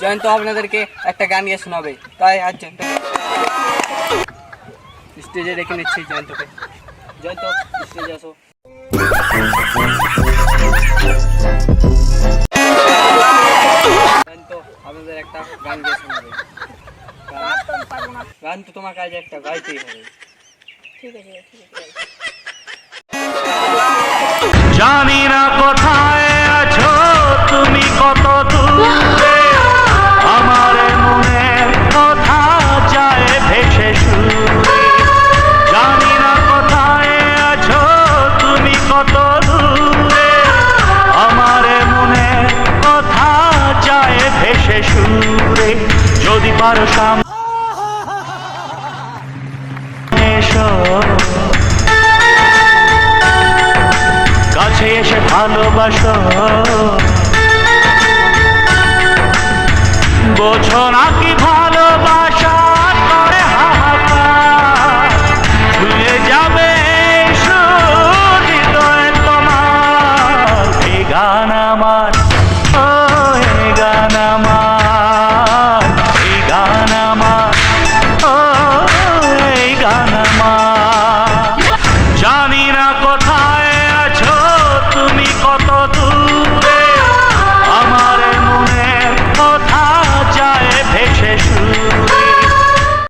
জয়ন্ত আপনাদেরকে একটা গান গিয়ে শোনাবে, তাই আজ জয়ন্ত স্টেজে রেখে নিচ্ছি। জয়ন্তকে, জয়ন্ত স্টেজে আসো। জয়ন্ত আপনাদের একটা গান গিয়ে শোনাবে। গান তো তোমার কাছে একটা গাইতেই হবে। ঠিক আছে, ঠিক আছে। জানি না কোথায় আছো তুমি, কত দূরে আমার মনে কথা যায় ভেসে সুরে। জানি না কোথায় আছো তুমি, কত দূরে আমার মনে কথা যায় ভেসে সুরে। যদি পারো সামনে এসো, কাছে এসে ভালোবাসো, বোঝো না কি